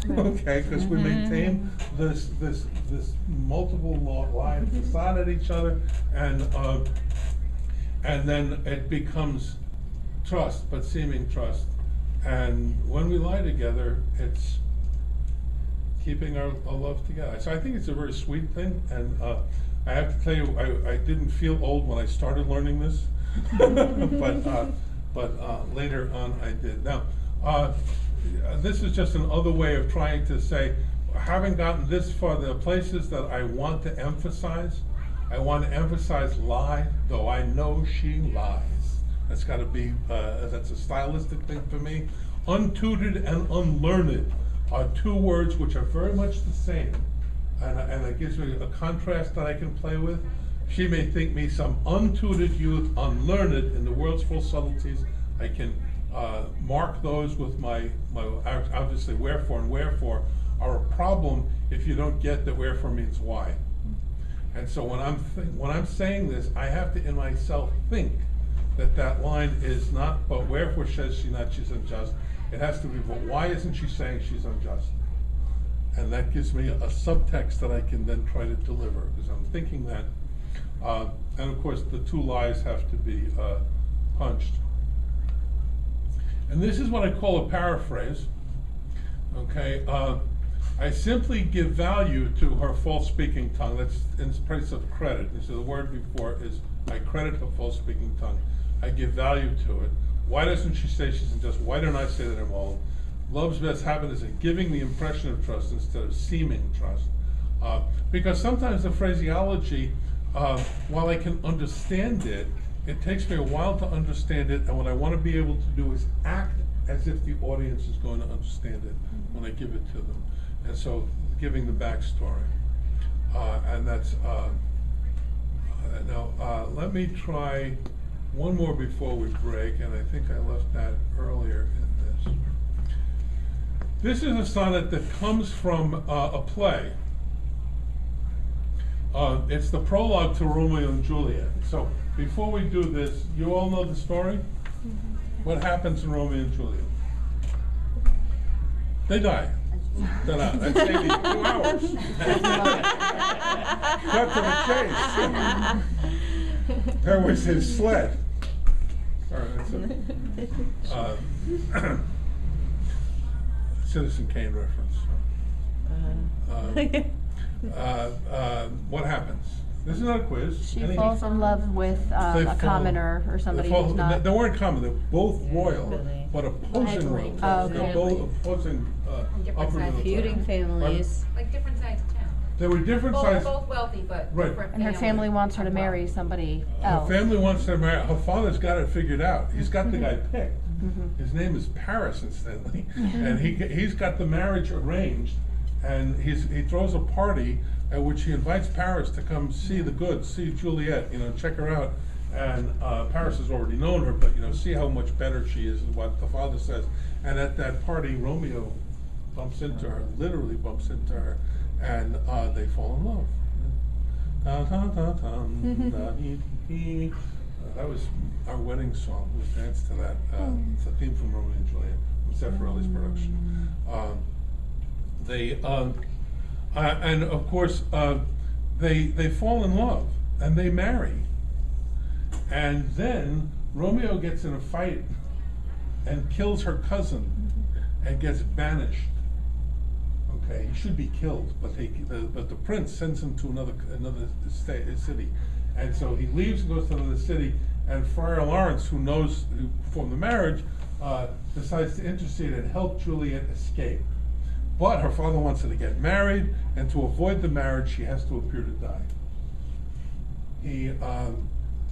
okay, because we maintain this multiple lives facade at each other, and then it becomes trust, but seeming trust. And when we lie together, it's keeping our love together. So I think it's a very sweet thing, and I have to tell you, I didn't feel old when I started learning this, but later on I did. Now, this is just another way of trying to say, having gotten this far, there are places that I want to emphasize. I want to emphasize lie, though I know she lies. That's got to be, that's a stylistic thing for me. Untutored and unlearned are two words which are very much the same. And it gives me a contrast that I can play with. She may think me some untutored youth, unlearned in the world's full subtleties. I can mark those with my obviously wherefore and wherefore are a problem if you don't get that wherefore means why. And so when I'm saying this, I have to in myself think that line is not, but wherefore says she not, she's unjust. It has to be, but why isn't she saying she's unjust? And that gives me a subtext that I can then try to deliver, because I'm thinking that. And of course, the two lies have to be punched. And this is what I call a paraphrase. Okay, I simply give value to her false speaking tongue. That's in place of credit. And so the word before is I credit her false speaking tongue. I give value to it. Why doesn't she say she's unjust? Why don't I say that I'm old? Love's best habit is in giving the impression of trust instead of seeming trust. Because sometimes the phraseology, while I can understand it, it takes me a while to understand it, and what I want to be able to do is act as if the audience is going to understand it when I give it to them. And so giving the backstory. And that's, now let me try one more before we break, and I think I left that earlier in this. This is a sonnet that comes from a play. It's the prologue to Romeo and Juliet. So before we do this, you all know the story? What happens in Romeo and Juliet? They die. That's 82 hours. Cut to the chase. There was his sled. Sorry, that's a Citizen Kane reference. What happens? This is not a quiz. She falls in love with a commoner or somebody who's not. They weren't common. They're both royal, but opposing royal. Oh, okay. They're both opposing upper middle class. Feuding families. Like different sides of town. They were different sides. Both wealthy, but right. different. And her family wants her to marry somebody else. Her family wants her to marry. Her father's got it figured out. He's got the guy picked. His name is Paris, incidentally, and he's got the marriage arranged, and he throws a party at which he invites Paris to come see the goods, see Juliet, check her out. And Paris has already known her, but see how much better she is, is what the father says. And at that party, Romeo bumps into her, literally bumps into her, and they fall in love. That was our wedding song. We danced to that. It's a theme from Romeo and Juliet, from Zeffirelli's production. And of course, they fall in love and they marry. And then Romeo gets in a fight and kills her cousin and gets banished. Okay, he should be killed, but the prince sends him to another city, and so he leaves and goes to another city. And Friar Lawrence, who performed the marriage, decides to intercede and help Juliet escape. But her father wants her to get married, and to avoid the marriage, she has to appear to die.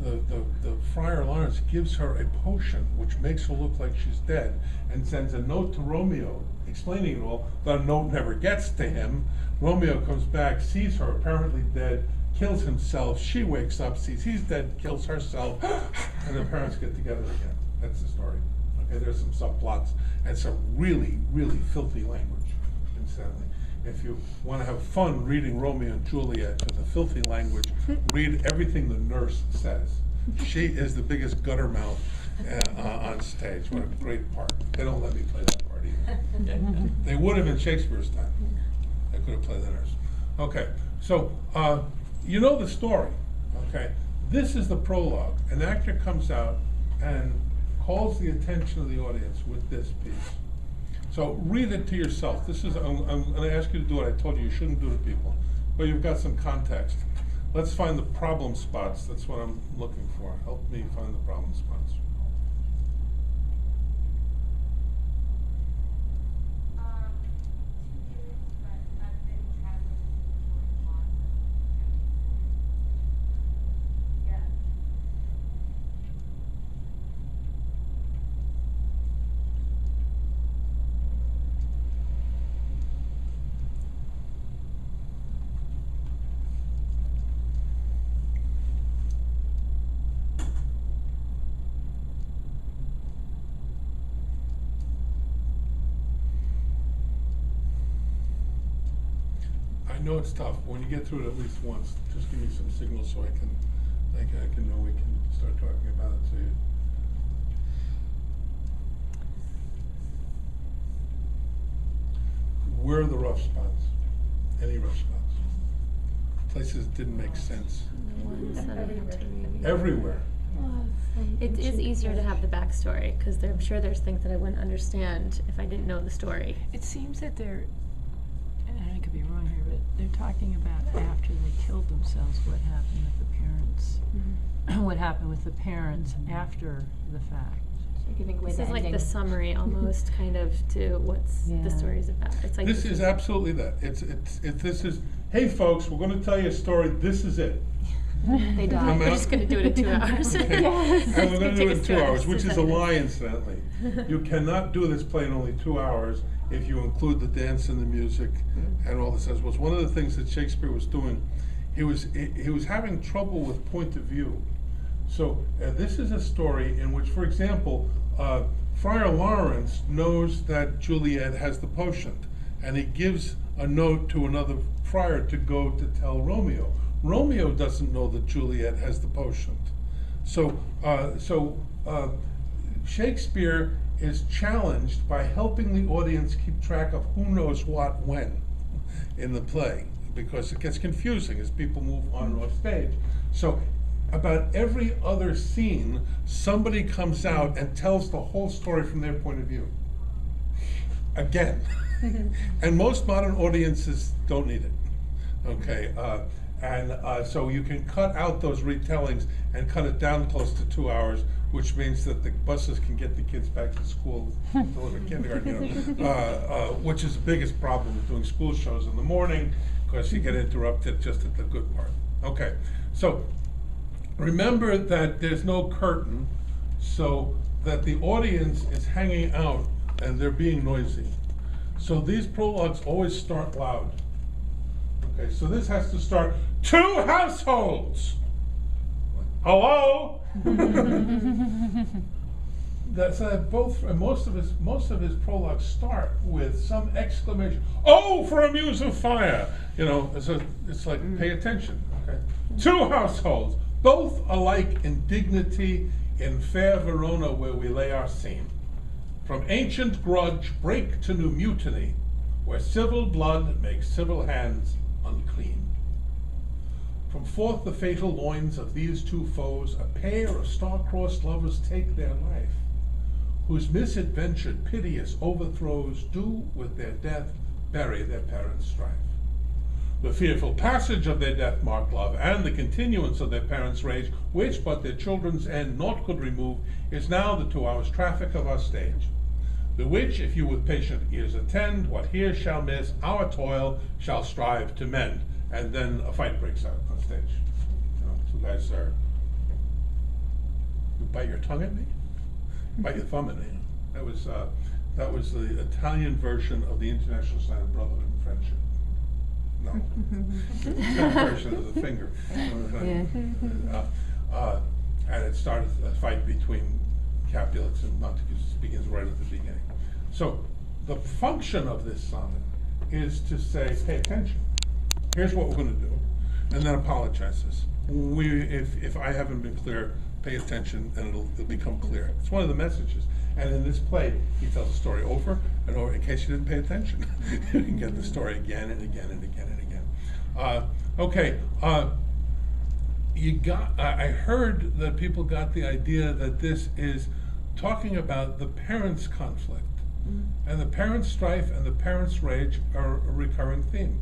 The Friar Lawrence gives her a potion which makes her look like she's dead, and sends a note to Romeo explaining it all. The note never gets to him. Romeo comes back, sees her apparently dead, kills himself. She wakes up, sees he's dead, kills herself, and the parents get together again. That's the story. Okay, there's some subplots and some really, really filthy language. Incidentally, if you want to have fun reading Romeo and Juliet with a filthy language, read everything the nurse says. She is the biggest gutter mouth on stage. What a great part. They don't let me play that part. part either. They would have in Shakespeare's time. They could have played the nurse. Okay, so you know the story, okay? This is the prologue. An actor comes out and calls the attention of the audience with this piece. So read it to yourself. This is, I'm going to ask you to do what I told you you shouldn't do to people, but you've got some context. Let's find the problem spots. That's what I'm looking for. Help me find the problem spots. I know it's tough. When you get through it at least once, just give me some signals so I can know we can start talking about it. So you. Where are the rough spots? Any rough spots? Places that didn't make sense. Everywhere. It is easier to have the backstory because I'm sure there's things that I wouldn't understand if I didn't know the story. It seems that they're, and I could be wrong here, but they're talking about after they killed themselves, what happened with the parents. Mm-hmm. What happened with the parents after the fact. You can think away This the is like ending. the summary almost kind of to what's Yeah. the story's about. It's like This is absolutely that. This is, hey folks, we're going to tell you a story. This is it. They No die. We're just going to do it in 2 hours. Okay. Yes. And we're going to do it in It's 2 gonna take us hours, which to is a send it. lie, incidentally. You cannot do this play in only 2 hours if you include the dance and the music and all this. As was one of the things that Shakespeare was doing. He was having trouble with point of view. So this is a story in which, for example, Friar Lawrence knows that Juliet has the potion, and he gives a note to another friar to go to tell Romeo. Romeo doesn't know that Juliet has the potion. So Shakespeare is challenged by helping the audience keep track of who knows what when in the play, because it gets confusing as people move on and off stage. So about every other scene, somebody comes out and tells the whole story from their point of view. Again. And most modern audiences don't need it. Okay, so you can cut out those retellings and cut it down close to 2 hours, which means that the buses can get the kids back to school, deliver kindergarten, which is the biggest problem with doing school shows in the morning, because you get interrupted just at the good part. Okay, so remember that there's no curtain, so that the audience is hanging out and they're being noisy. So these prologues always start loud. Okay, so this has to start, 2 households! Hello? That's most of his prologues start with some exclamation. Oh, for a muse of fire! You know, it's like, pay attention, okay? 2 households, both alike in dignity, in fair Verona where we lay our scene. From ancient grudge break to new mutiny, where civil blood makes civil hands unclean. From forth the fatal loins of these 2 foes, a pair of star-crossed lovers take their life, whose misadventured piteous overthrows do with their death bury their parents' strife. The fearful passage of their death-marked love and the continuance of their parents' rage, which but their children's end naught could remove, is now the 2 hours' traffic of our stage. The which, if you with patient ears attend, what here shall miss, our toil shall strive to mend. And then a fight breaks out on stage. You know, 2 guys are, you bite your tongue at me? Bite your thumb at me. That was the Italian version of the International Sign of Brotherhood and Friendship. No. The Italian version of the finger. And it started a fight between Capulets and Montagues. Begins right at the beginning. So the function of this sonnet is to say, pay attention. Here's what we're going to do, and then apologizes. If I haven't been clear, pay attention, and it'll become clear. It's one of the messages. And in this play, he tells the story over and over, in case you didn't pay attention. You can get the story again and again and again and again. I heard that people got the idea that this is talking about the parents' conflict. And the parents' strife and the parents' rage are a recurring theme.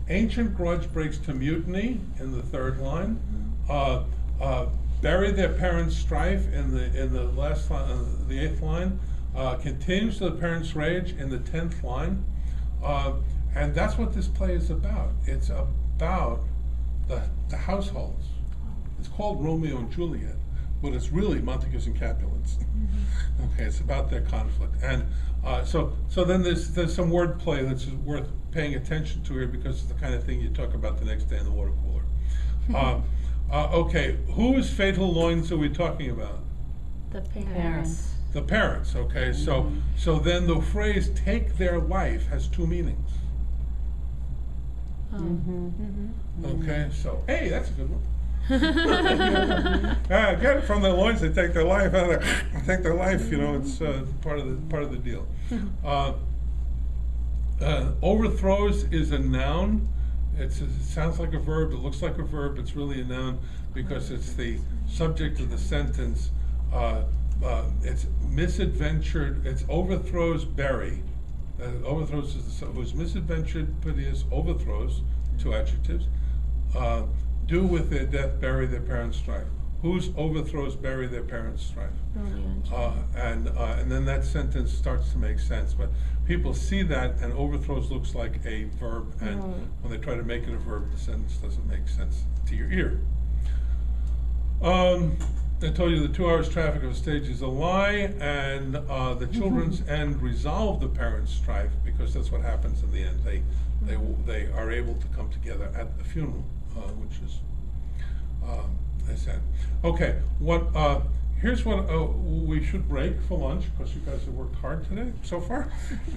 Ancient grudge breaks to mutiny in the 3rd line. Bury their parents' strife in the last line, the 8th line. Continues to the parents' rage in the 10th line. And that's what this play is about. It's about the households. It's called Romeo and Juliet, but it's really Montagues and Capulets. Okay, it's about their conflict. And so then there's some wordplay that's worth paying attention to here, because it's the kind of thing you talk about the next day in the water cooler. Okay, whose fatal loins are we talking about? The parents. Parents. The parents, okay, so then the phrase "take their life" has 2 meanings. Okay, so hey, that's a good one. Get it from their loins. They take their life. Take their life. You know, it's part of the deal. Overthrows is a noun. It sounds like a verb. It looks like a verb. It's really a noun because it's the subject of the sentence. It's misadventured. It's overthrows bury. Overthrows is who's misadventured, piteous, overthrows, 2 adjectives. Do with their death bury their parents' strife. Whose overthrows bury their parents' strife? And then that sentence starts to make sense. But people see that, and overthrows looks like a verb, and when they try to make it a verb, the sentence doesn't make sense to your ear. I told you the 2 hours traffic of a stage is a lie, and the children's end resolve the parents' strife, because that's what happens in the end. They are able to come together at the funeral, which is I said. Okay, here's what we should break for lunch, because you guys have worked hard today so far,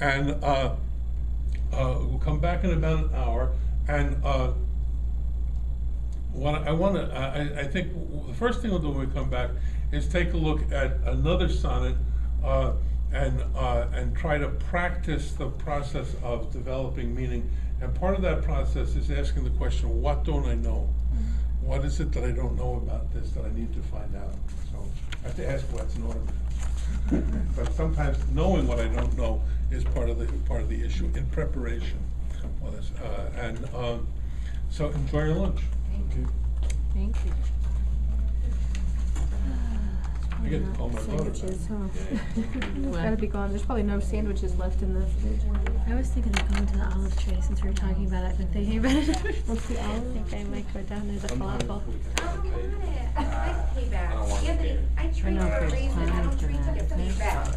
and we'll come back in about an hour. And I think the first thing we'll do when we come back is take a look at another sonnet and try to practice the process of developing meaning. And part of that process is asking the question, what don't I know? What is it that I don't know about this that I need to find out? So I have to ask what's in order. But sometimes knowing what I don't know is part of the issue in preparation. So enjoy your lunch. Thank you. I get to call my daughter. Sandwiches, huh? Gotta be gone. There's probably no sandwiches left in the fridge. I was thinking of going to the olive tray since we were talking about it. I've been thinking about it. What's the I olive? think I might go down there to Sometimes falafel. we can- I don't want it. I like payback. I don't want Anthony, it. I treat know if her there's reason. I time don't for treat that, her is there? feedback.